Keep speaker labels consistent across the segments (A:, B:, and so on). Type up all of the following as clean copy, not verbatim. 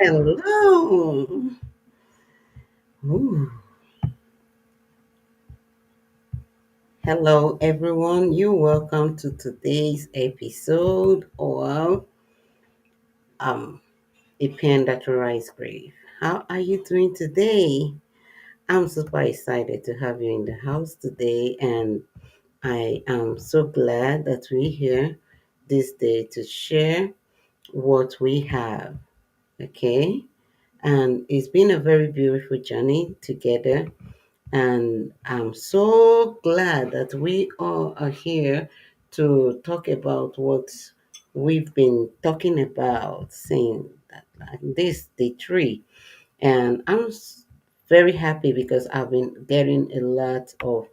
A: Hello. Ooh. Hello, everyone. You're welcome to today's episode of um, A Pen That Rise Grief. How are you doing today? I'm super excited to have you in the house today, and I am so glad that we're here this day to share what we have. Okay, and it's been a very beautiful journey together. And I'm so glad that we all are here to talk about what we've been talking about since this day three. And very happy because I've been getting a lot of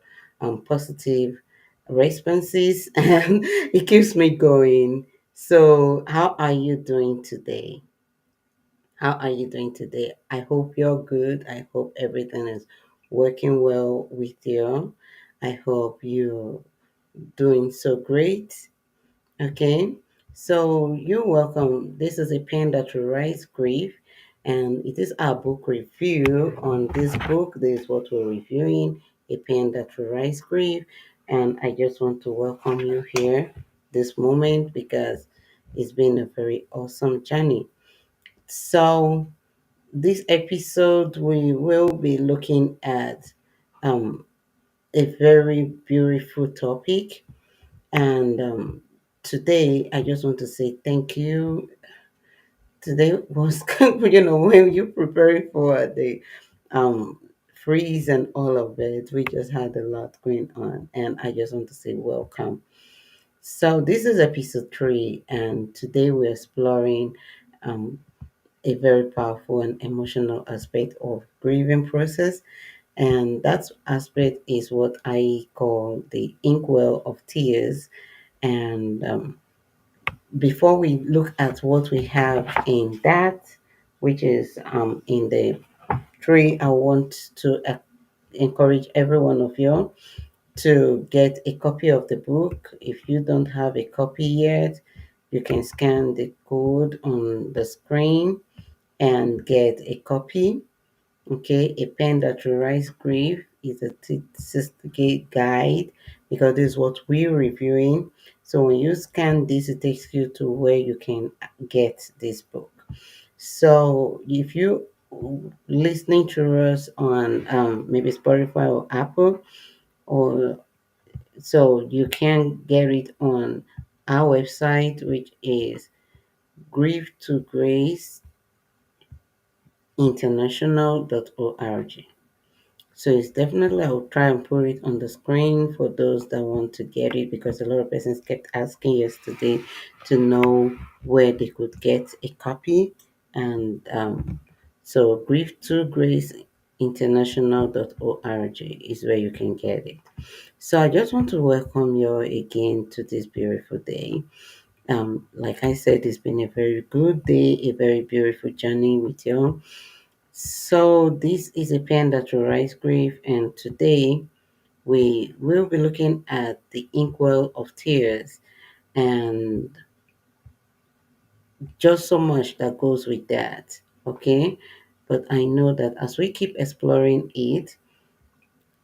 A: positive responses and it keeps me going. So, how are you doing today? How are you doing today? I hope you're good. I hope everything is working well with you. I hope you're doing so great. Okay. So you're welcome. This is a pen that will rise grief, and it is our book review. On this book, this is what we're reviewing, a pen that will rise grief. And I just want to welcome you here this moment because it's been a very awesome journey. So this episode, we will be looking at um, a very beautiful topic. And today, I just want to say thank you. Today was, when you preparing for the um, freeze and all of it, we just had a lot going on. And I just want to say welcome. So, this is episode three, and today we're exploring um, a very powerful and emotional aspect of grieving process, and that aspect is what I call the inkwell of tears. And before we look at what we have in that, which is in the tree, I want to encourage every one of you to get a copy of the book. If you don't have a copy yet, you can scan the code on the screen and get a copy. Okay, a pen that will rise grief is a certificate guide because this is what we're reviewing. So when you scan this, it takes you to where you can get this book. So if you listening to us on maybe Spotify or Apple, or so you can get it on our website, which is grief to grace international.org. So it's definitely, I will try and put it on the screen for those that want to get it because a lot of persons kept asking yesterday to know where they could get a copy. And so grief to grace international.org is where you can get it. So I just want to welcome you again to this beautiful day. Like I said, it's been a very good day, a very beautiful journey with you. So this is a pen that will rise grief, and today we will be looking at the inkwell of tears and just so much that goes with that. Okay, but I know that as we keep exploring it,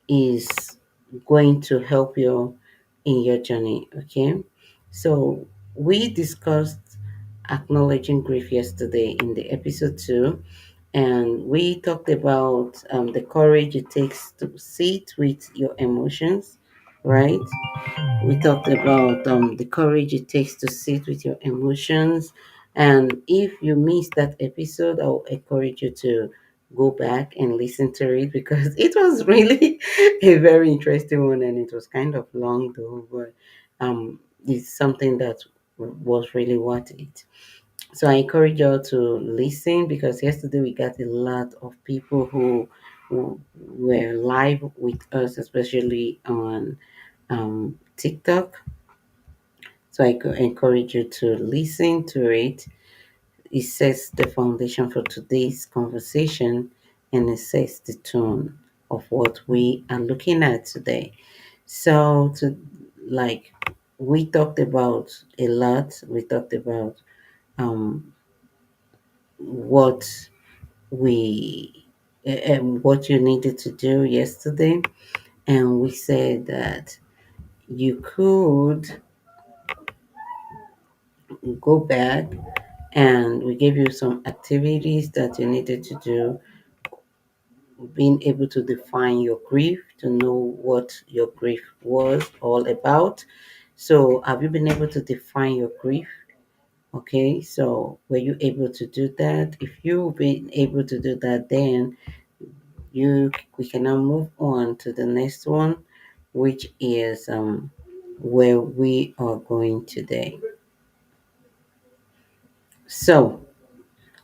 A: is going to help you in your journey. Okay, so we discussed acknowledging grief yesterday in the episode 2, and we talked about the courage it takes to sit with your emotions, right? We talked about the courage it takes to sit with your emotions. And if you missed that episode, I'll encourage you to go back and listen to it because it was really a very interesting one, and it was kind of long though, but it's something that was really worth it. So I encourage you all to listen because yesterday we got a lot of people who were live with us, especially on TikTok. So I could encourage you to listen to it. It sets the foundation for today's conversation and it sets the tone of what we are looking at today. So to like we talked about a lot. We talked about um what we what you needed to do yesterday, and we said that you could go back, and we gave you some activities that you needed to do, being able to define your grief, to know what your grief was all about. So have you been able to define your grief? Okay, so were you able to do that? If you've been able to do that, then we can now move on to the next one, which is where we are going today. So,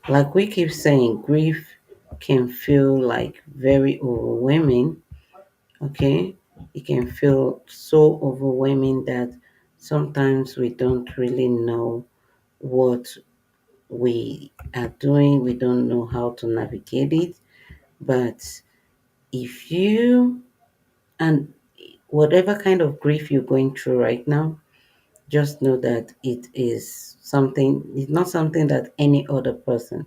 A: like we keep saying, grief can feel like very overwhelming. Okay, it can feel so overwhelming that sometimes we don't really know what we are doing, we don't know how to navigate it. But if you, and whatever kind of grief you're going through right now, just know that it's not something that any other person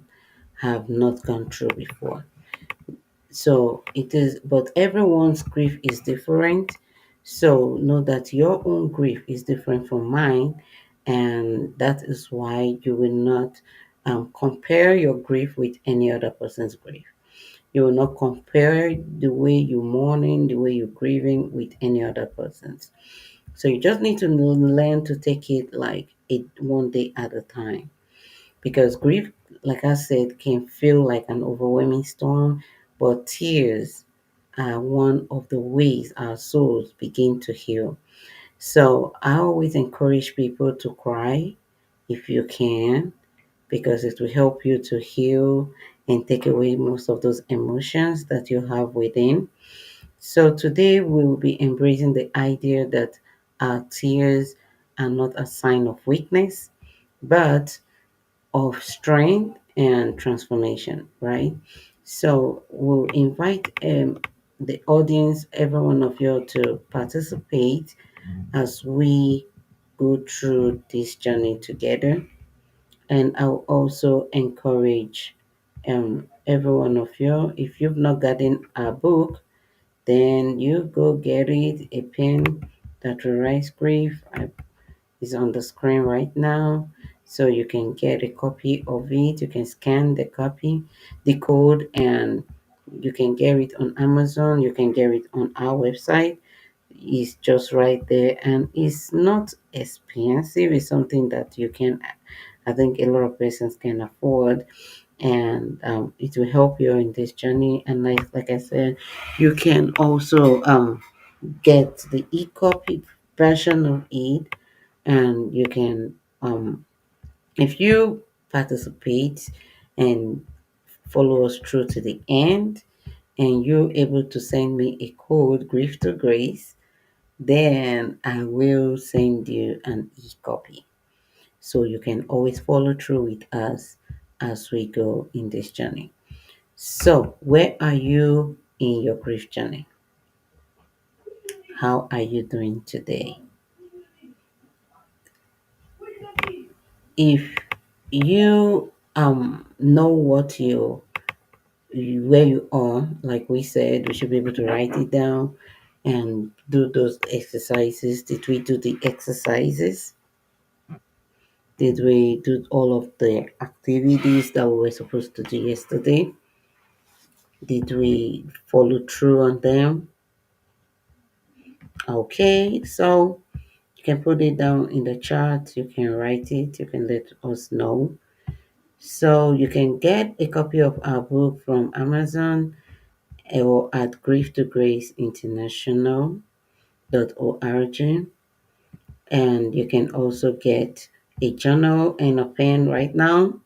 A: have not gone through before. So it is, but everyone's grief is different. So know that your own grief is different from mine, and that is why you will not compare your grief with any other person's grief. You will not compare the way you're mourning, the way you're grieving with any other person's. So you just need to learn to take it like it one day at a time. Because grief, like I said, can feel like an overwhelming storm, but tears are one of the ways our souls begin to heal. So I always encourage people to cry if you can, because it will help you to heal and take away most of those emotions that you have within. So today we will be embracing the idea that our tears are not a sign of weakness, but of strength and transformation, right? So we'll invite the audience, every one of you, to participate as we go through this journey together. And I'll also encourage every one of you, if you've not gotten our book, then you go get it. A pen that will rise grief is on the screen right now. So you can get a copy of it. You can scan the copy, the code, and you can get it on Amazon. You can get it on our website. It's just right there, and it's not expensive. It's something that you can, I think, a lot of persons can afford, and it will help you in this journey. And like I said, you can also get the e-copy version of it, and you can if you participate and follow us through to the end, and you're able to send me a code, grief to grace, then I will send you an e-copy, so you can always follow through with us as we go in this journey. So where are you in your grief journey? How are you doing today? If you know what where you are, like we said, we should be able to write it down and do those exercises. Did we do the exercises? Did we do all of the activities that we were supposed to do yesterday? Did we follow through on them? Okay, so you can put it down in the chat, you can write it, you can let us know. So you can get a copy of our book from Amazon or at grieftograceinternational.org, and you can also get a journal and a pen right now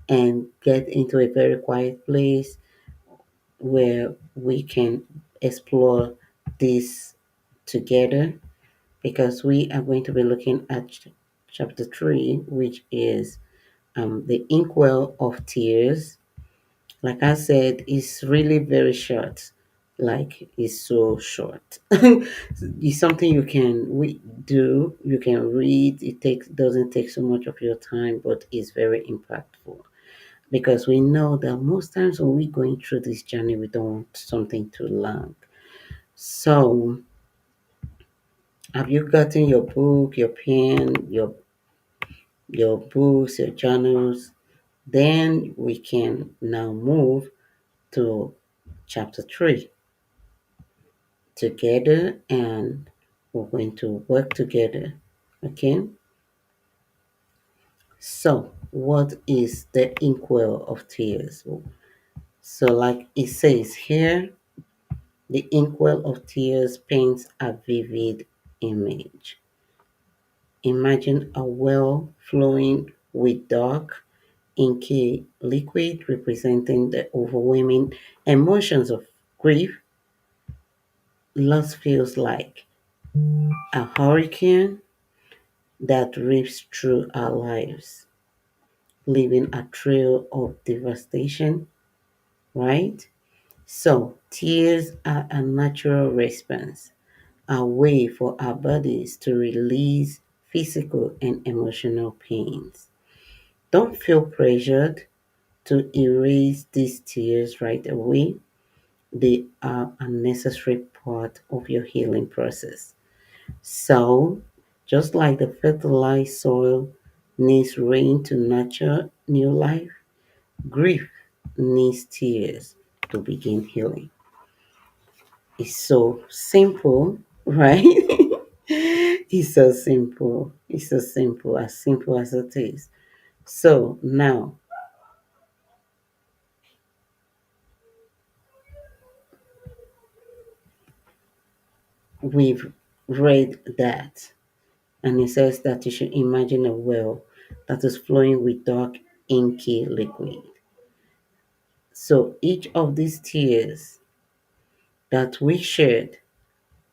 A: and get into a very quiet place where we can explore this together, because we are going to be looking at chapter 3, which is the inkwell of tears. Like I said, it's really very short. Like it's so short. It's something you can do. You can read. It takes doesn't take so much of your time, but it's very impactful. because we know that most times when we're going through this journey, we don't want something too long. So, have you gotten your book, your pen, your books, your journals? Then we can now move to chapter 3 together, and we're going to work together. Okay? So, what is the inkwell of tears? So, like it says here, the inkwell of tears paints a vivid image. Imagine a well flowing with dark, inky liquid representing the overwhelming emotions of grief. Loss feels like a hurricane that rips through our lives, leaving a trail of devastation, right? So, tears are a natural response, a way for our bodies to release physical and emotional pains. Don't feel pressured to erase these tears right away. They are a necessary part of your healing process. So, just like the fertilized soil needs rain to nurture new life, grief needs tears to begin healing. It's so simple, right? It's so simple. It's so simple as it is. So now we've read that, and it says that you should imagine a well that is flowing with dark, inky liquid. So each of these tears that we shed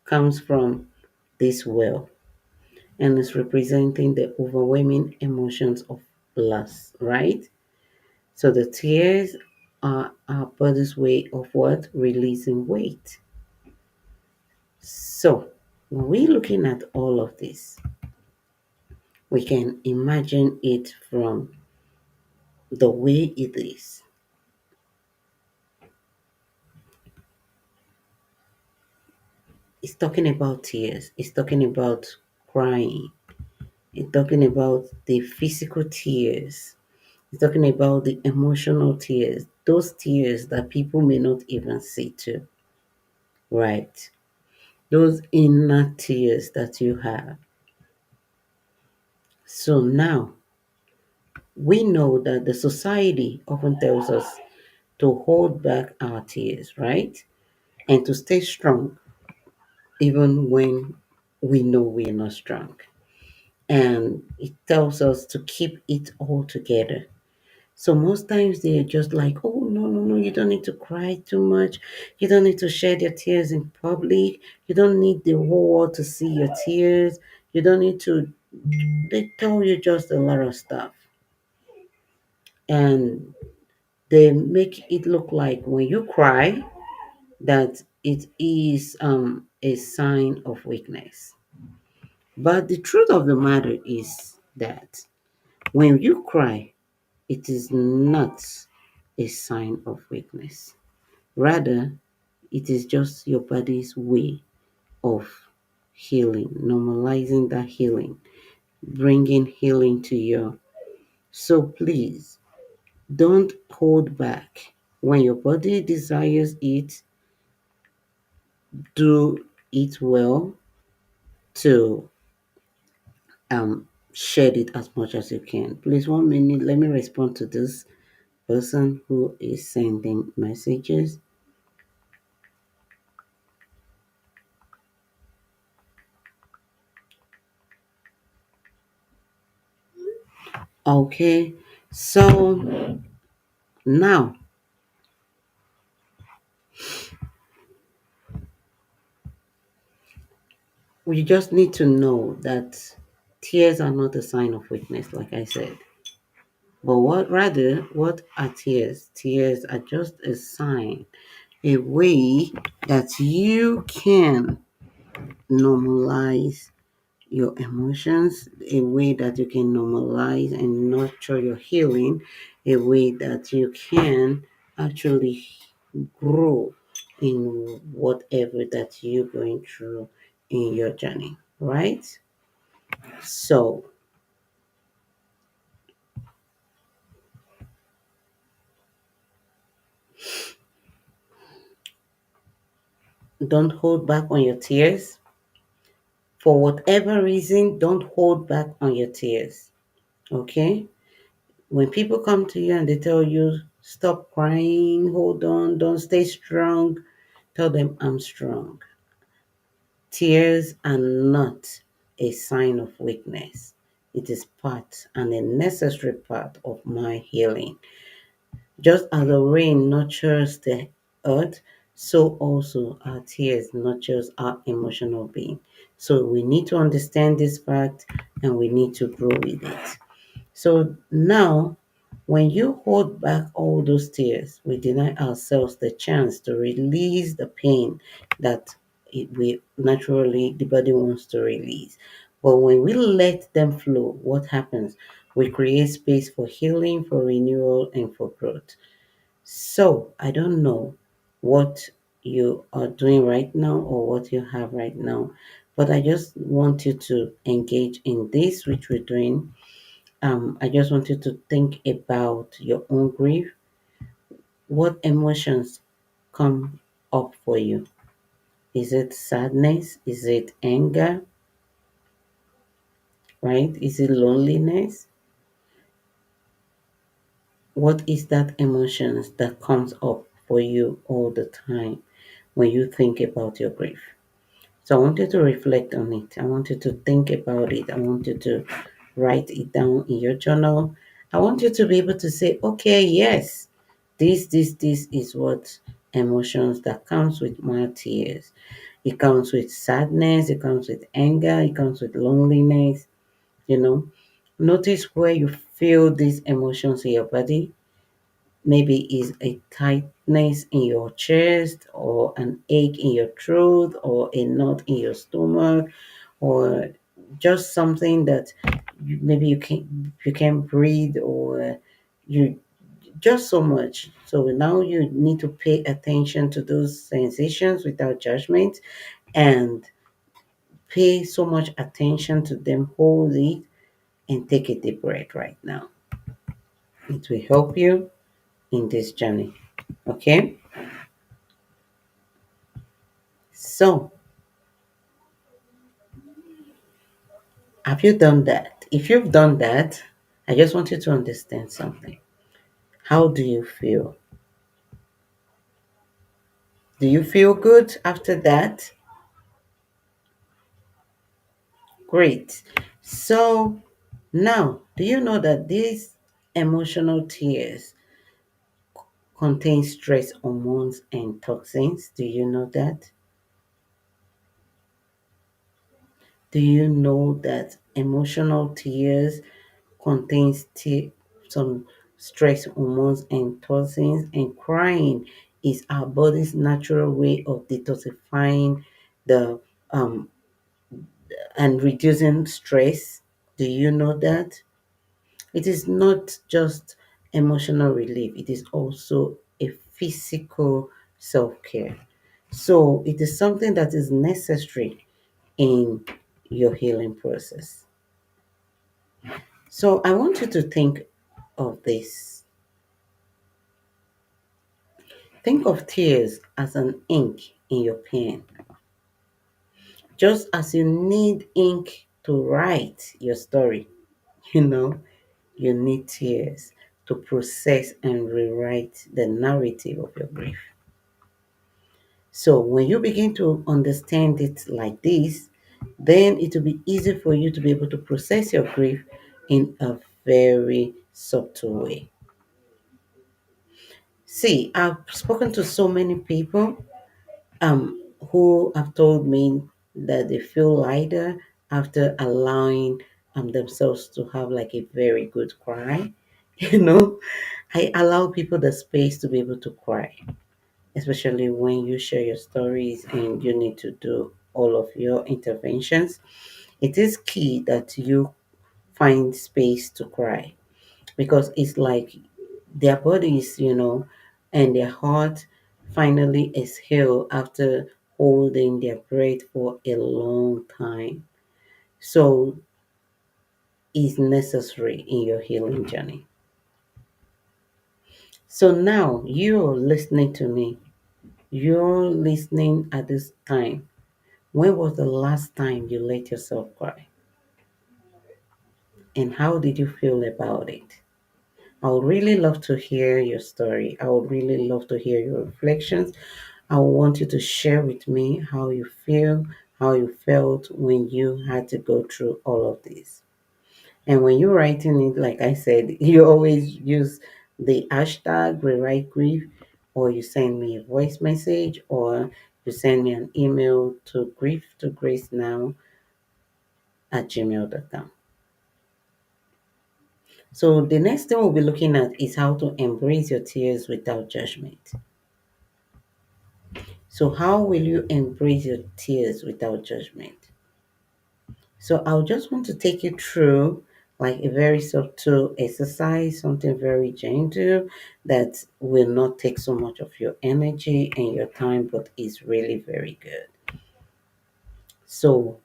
A: comes from this well and is representing the overwhelming emotions of loss, right? So the tears are our body's way of what? Releasing weight. So when we're looking at all of this, we can imagine it from the way it is. It's talking about tears. It's talking about crying. It's talking about the physical tears. It's talking about the emotional tears. Those tears that people may not even see too. Right. Those inner tears that you have. So now we know that the society often tells us to hold back our tears, right? And to stay strong even when we know we are not strong. And it tells us to keep it all together. So most times they're just like, oh, no, no, no, you don't need to cry too much. You don't need to shed your tears in public. You don't need the whole world to see your tears. You don't need to, they tell you just a lot of stuff. And they make it look like when you cry, that it is a sign of weakness. But the truth of the matter is that when you cry, it is not a sign of weakness. Rather, it is just your body's way of healing, normalizing that healing, bringing healing to you. So please don't hold back. When your body desires it, do it well to shed it as much as you can. Please, 1 minute, let me respond to this person who is sending messages. Okay, so now we just need to know that tears are not a sign of weakness, like I said. But what are tears? Tears are just a sign, a way that you can normalize your emotions, a way that you can normalize and nurture your healing, a way that you can actually grow in whatever that you're going through in your journey, right? So don't hold back on your tears. For whatever reason, don't hold back on your tears. Okay? When people come to you and they tell you, stop crying, hold on, don't stay strong, tell them I'm strong. Tears are not a sign of weakness. It is part and a necessary part of my healing. Just as the rain nurtures the earth, so also our tears nurtures our emotional being. So we need to understand this fact and we need to grow with it. So now, when you hold back all those tears, we deny ourselves the chance to release the pain that we naturally, the body wants to release. But when we let them flow, what happens? We create space for healing, for renewal, and for growth. So I don't know what you are doing right now or what you have right now, but I just want you to engage in this, which we're doing. I just want you to think about your own grief. What emotions come up for you? Is it sadness? Is it anger? Right? Is it loneliness? What is that emotions that comes up for you all the time when you think about your grief? So I want you to reflect on it. I want you to think about it. I want you to write it down in your journal. I want you to be able to say, okay, yes, this is what emotions that comes with my tears. It comes with sadness, it comes with anger, it comes with loneliness, you know. Notice where you feel these emotions in your body. Maybe it's a tightness in your chest or an ache in your throat or a knot in your stomach or just something that maybe you can't breathe or you just so much. So now you need to pay attention to those sensations without judgment and pay so much attention to them. Hold it and take a deep breath right now. It will help you in this journey. Okay? So, have you done that? If you've done that, I just want you to understand something. How do you feel? Do you feel good after that? Great. So, now, do you know that these emotional tears contain stress hormones and toxins? Do you know that? Do you know that emotional tears contains some stress hormones and toxins, and crying is our body's natural way of detoxifying the um and reducing stress. Do you know that? It is not just emotional relief, it is also a physical self-care. So it is something that is necessary in your healing process. So I want you to think of this. Think of tears as an ink in your pen. Just as you need ink to write your story, you know, you need tears to process and rewrite the narrative of your grief. So when you begin to understand it like this, then it will be easy for you to be able to process your grief in a very subtle way. See, I've spoken to so many people who have told me that they feel lighter after allowing themselves to have like a very good cry. You know, I allow people the space to be able to cry, especially when you share your stories and you need to do all of your interventions. It is key that you find space to cry because it's like their bodies, and their heart finally exhale after holding their breath for a long time. So it's necessary in your healing journey. So now you're listening to me. You're listening at this time. When was the last time you let yourself cry? And how did you feel about it? I would really love to hear your story. I would really love to hear your reflections. I want you to share with me how you feel, how you felt when you had to go through all of this. And when you're writing it, like I said, you always use the hashtag rewrite grief, or you send me a voice message, or you send me an email to grief2gracenow@gmail.com. So the next thing we'll be looking at is how to embrace your tears without judgment. So how will you embrace your tears without judgment? So I'll just want to take you through like a very subtle exercise, something very gentle that will not take so much of your energy and your time, but is really very good. So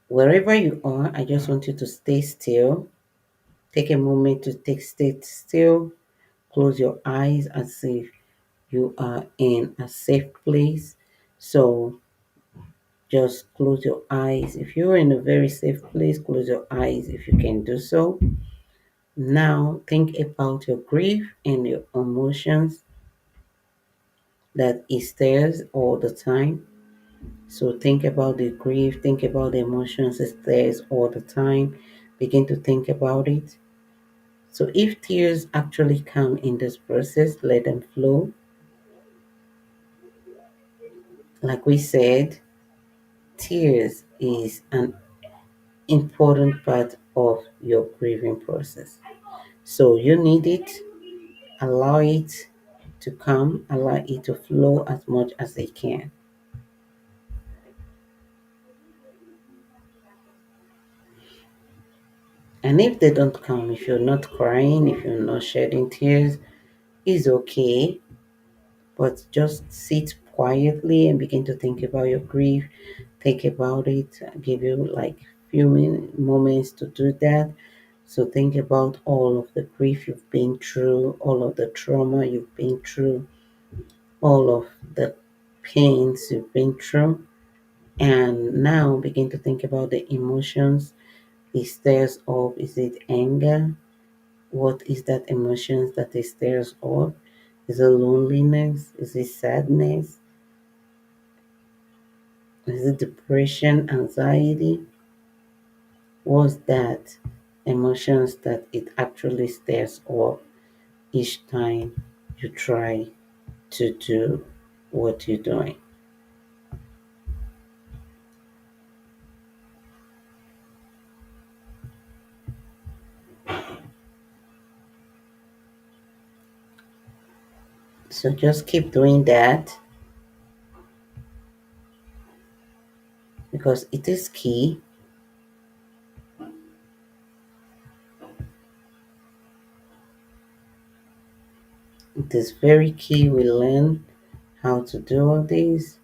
A: wherever you are, I just want you to stay still. Take a moment to stay still. Close your eyes as if you are in a safe place. So just close your eyes. If you're in a very safe place, close your eyes if you can do so. Now think about your grief and your emotions that is there all the time. So think about the grief, think about the emotions is there all the time. Begin to think about it. So if tears actually come in this process, let them flow. Like we said, tears is an important part of your grieving process. So you need it, allow it to come, allow it to flow as much as it can. And if they don't come, if you're not crying, if you're not shedding tears, it's okay. But just sit quietly and begin to think about your grief. Think about it. Give you like few moments to do that. So think about all of the grief you've been through, all of the trauma you've been through, all of the pains you've been through. And now begin to think about the emotions. Is there's of is it anger? What is that emotions that is stirs up? Is it loneliness? Is it sadness? Is it depression, anxiety? What's that emotions that it actually stirs up each time you try to do what you're doing? So just keep doing that because it is key. It is very key we learn how to do all these.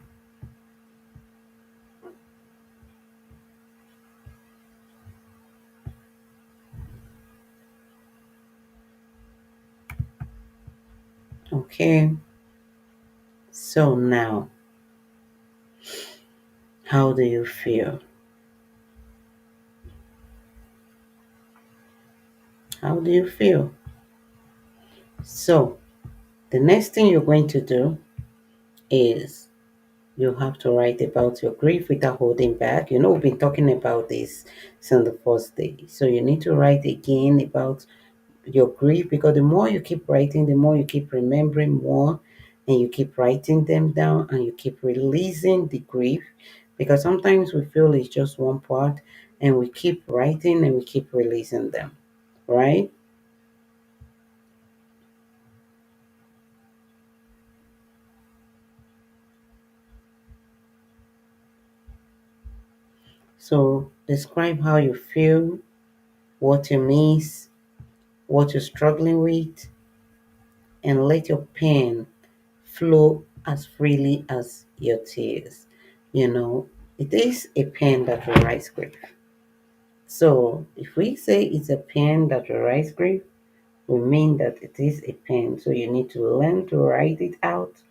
A: Okay, so now, how do you feel? How do you feel? So, the next thing you're going to do is you have to write about your grief without holding back. We've been talking about this since the first day. So, you need to write again about your grief because the more you keep writing, the more you keep remembering more and you keep writing them down and you keep releasing the grief because sometimes we feel it's just one part and we keep writing and we keep releasing them, right? So describe how you feel, what you miss, what you're struggling with, and let your pen flow as freely as your tears. You know, it is a pen that will write grief. So if we say it's a pen that will write grief, we mean that it is a pen. So you need to learn to write it out.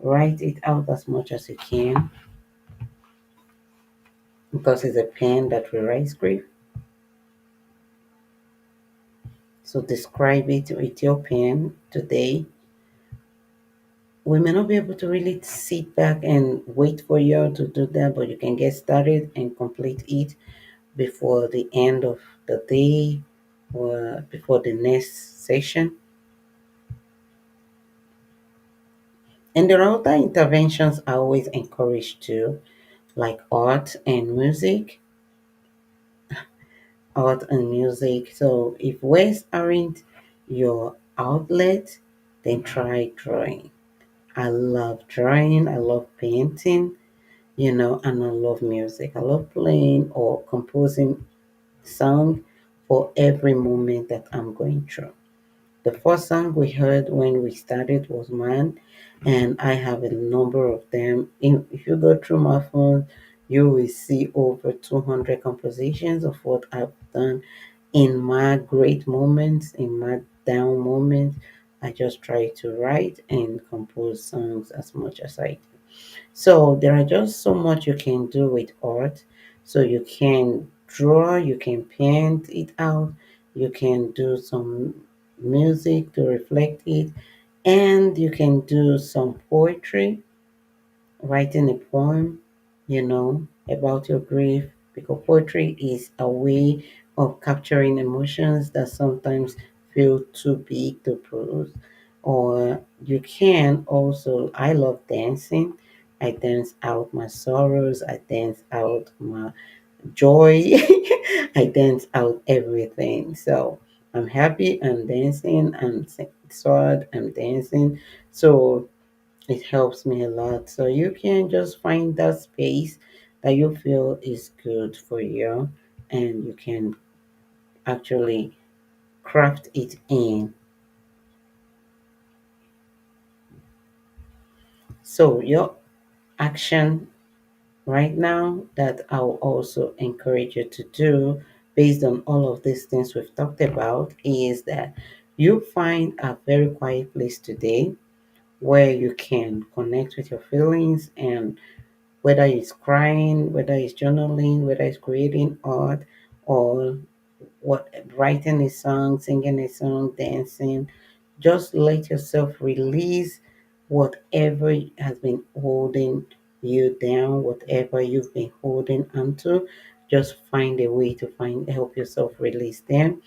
A: Write it out as much as you can because it's a pen that will write grief. So describe it with your pen today. We may not be able to really sit back and wait for you to do that, but you can get started and complete it before the end of the day or before the next session. And there are other interventions I always encourage too, like art and music. So if words aren't your outlet, then try drawing. I love drawing, I love painting, and I love music. I love playing or composing song for every moment that I'm going through. The first song we heard when we started was mine, and I have a number of them. If you go through my phone, you will see over 200 compositions of what I've done in my great moments, in my down moments. I just try to write and compose songs as much as I do. So there are just so much you can do with art. So you can draw, you can paint it out, you can do some music to reflect it, and you can do some poetry, writing a poem, about your grief, because poetry is a way of capturing emotions that sometimes feel too big to prose. Or you can also, I love dancing. I dance out my sorrows, I dance out my joy, I dance out everything. So I'm happy, I'm dancing, I'm sad, I'm dancing. So it helps me a lot. So you can just find that space that you feel is good for you, and you can actually craft it in. So your action right now that I'll also encourage you to do based on all of these things we've talked about is that you find a very quiet place today where you can connect with your feelings, and whether it's crying, whether it's journaling, whether it's creating art, or what writing a song, singing a song, dancing, just let yourself release whatever has been holding you down, whatever you've been holding onto. Just find a way to help yourself release them.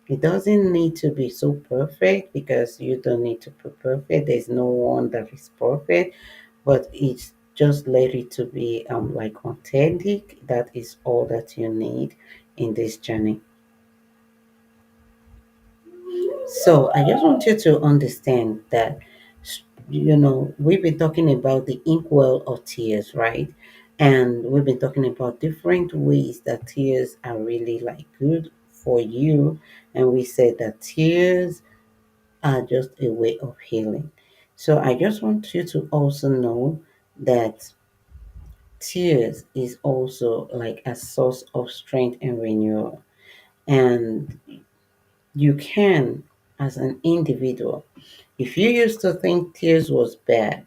A: It doesn't need to be so perfect because you don't need to be perfect. There's no one that is perfect, but it's just let it to be like authentic. That is all that you need in this journey. So I just want you to understand that we've been talking about the inkwell of tears, right? And we've been talking about different ways that tears are really like good for you. And we said that tears are just a way of healing. So I just want you to also know that tears is also like a source of strength and renewal. And you can, as an individual, if you used to think tears was bad,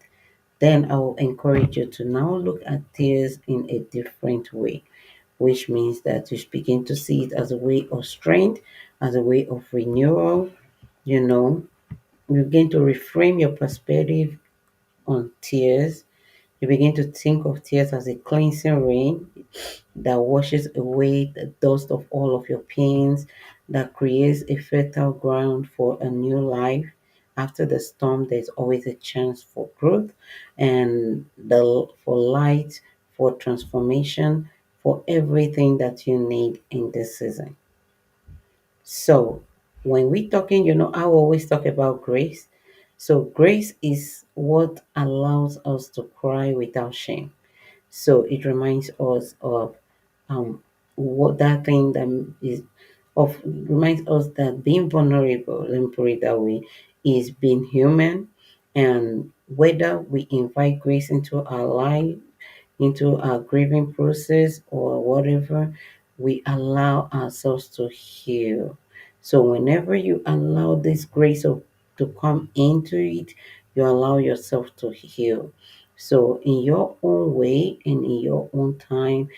A: then I will encourage you to now look at tears in a different way, which means that you begin to see it as a way of strength, as a way of renewal. You know, you begin to reframe your perspective on tears. You begin to think of tears as a cleansing rain that washes away the dust of all of your pains, that creates a fertile ground for a new life. After the storm, there's always a chance for growth and for light, for transformation, for everything that you need in this season. So, when we talking, I always talk about grace. So, grace is what allows us to cry without shame. So it reminds us of what that thing that is reminds us that being vulnerable, let me put it that way, is being human. And whether we invite grace into our life, into our grieving process or whatever, we allow ourselves to heal. So whenever you allow this grace to come into it, you allow yourself to heal. So in your own way and in your own time,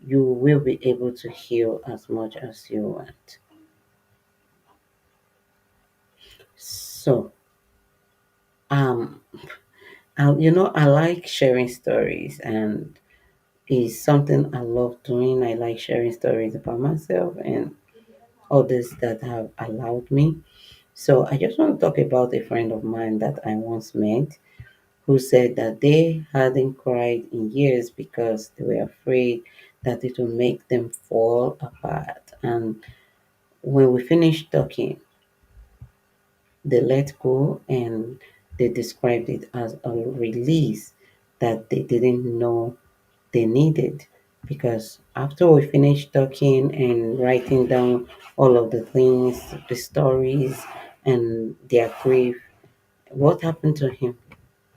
A: you will be able to heal as much as you want. So, um, I like sharing stories, and it's something I love doing. I like sharing stories about myself and others that have allowed me. So, I just want to talk about a friend of mine that I once met who said that they hadn't cried in years because they were afraid that it would make them fall apart. And when we finished talking, they let go and they described it as a release that they didn't know they needed. Because after we finished talking and writing down all of the things, the stories, and their grief, what happened to him?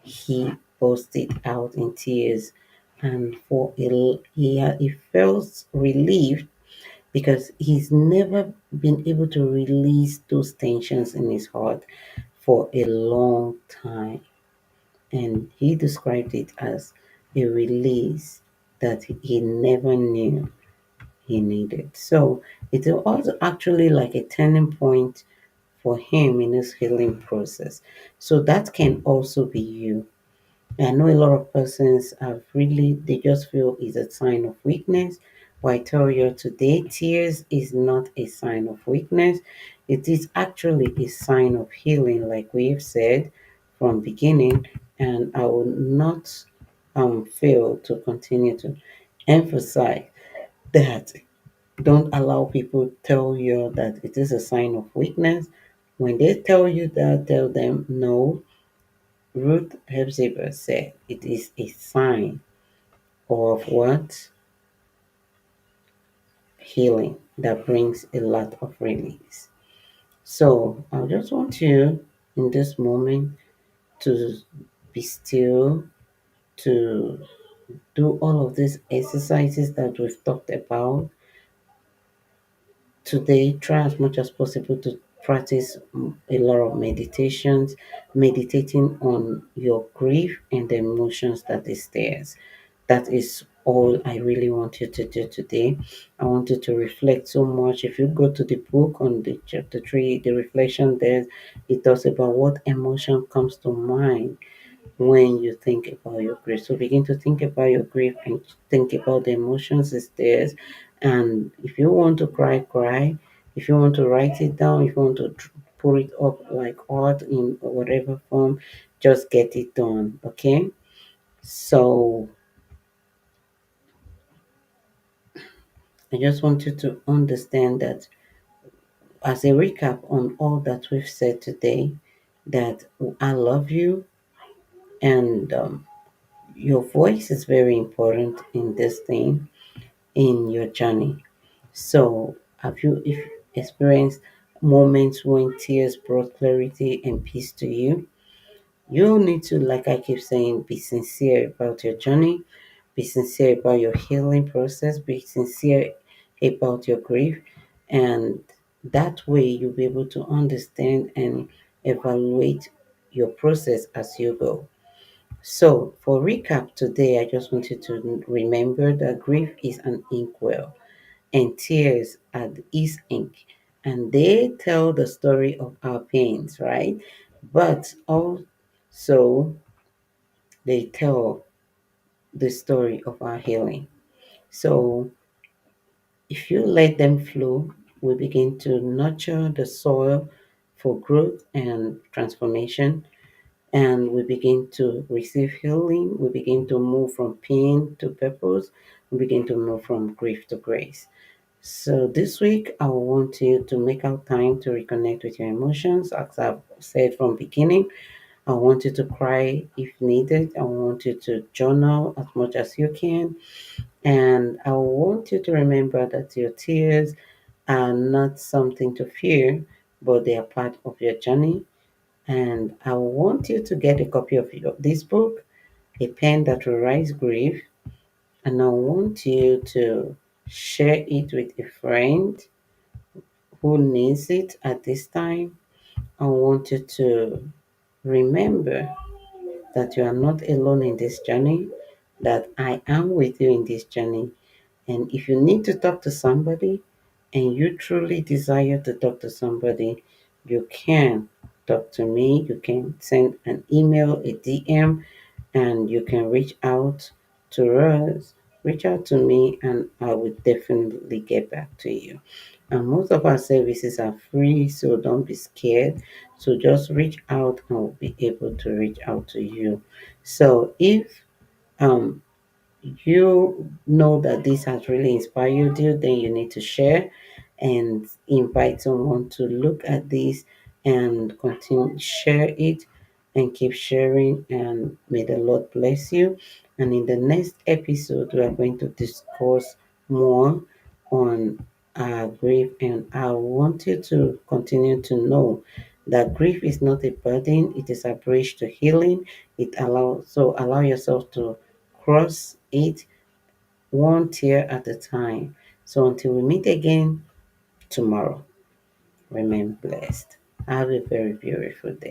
A: He busted out in tears, and he felt relieved because he's never been able to release those tensions in his heart for a long time. And he described it as a release that he never knew he needed. So it was also actually like a turning point for him in his healing process. So that can also be you. I know a lot of persons have really, they just feel it's a sign of weakness. But I tell you today, tears is not a sign of weakness. It is actually a sign of healing, like we've said from beginning. And I will not fail to continue to emphasize that. Don't allow people tell you that it is a sign of weakness. When they tell you that, tell them no. Ruth Hepzibah said it is a sign of what? Healing that brings a lot of release. So I just want you in this moment to be still, to do all of these exercises that we've talked about today. Try as much as possible to practice a lot of meditations, meditating on your grief and the emotions that is there. That is all I really want you to do today. I want you to reflect so much. If you go to the book on the chapter 3, the reflection there, it talks about what emotion comes to mind when you think about your grief. So begin to think about your grief and think about the emotions it's there. And if you want to cry, cry. If you want to write it down, if you want to put it up like art in whatever form, just get it done. Okay. So I just want you to understand that as a recap on all that we've said today, that I love you, and your voice is very important in this thing, in your journey. So have you if experienced moments when tears brought clarity and peace to you? You need to, like I keep saying, be sincere about your journey, be sincere about your healing process, be sincere about your grief, and that way you'll be able to understand and evaluate your process as you go. So, for recap today, I just want you to remember that grief is an inkwell and tears are is ink, and they tell the story of our pains, right? But also they tell the story of our healing. So if you let them flow, we begin to nurture the soil for growth and transformation, and we begin to receive healing. We begin to move from pain to purpose. We begin to move from grief to grace. So this week, I want you to make out time to reconnect with your emotions. As I've said from beginning, I want you to cry if needed. I want you to journal as much as you can. And I want you to remember that your tears are not something to fear, but they are part of your journey. And I want you to get a copy of this book, A Pen That Will Rise Grief. And I want you to share it with a friend who needs it at this time. I want you to remember that you are not alone in this journey, that I am with you in this journey. And if you need to talk to somebody and you truly desire to talk to somebody, you can talk to me. You can send an email, a DM, and you can reach out to us. Reach out to me, and I will definitely get back to you. And most of our services are free, so don't be scared. So just reach out, and we'll be able to reach out to you. So if um you know that this has really inspired you, then you need to share and invite someone to look at this and continue share it and keep sharing, and may the Lord bless you. And in the next episode we are going to discuss more on grief, and I want you to continue to know that grief is not a burden, it is a bridge to healing. Allow yourself to cross it one tear at a time. So until we meet again tomorrow, remain blessed. Have a very beautiful day.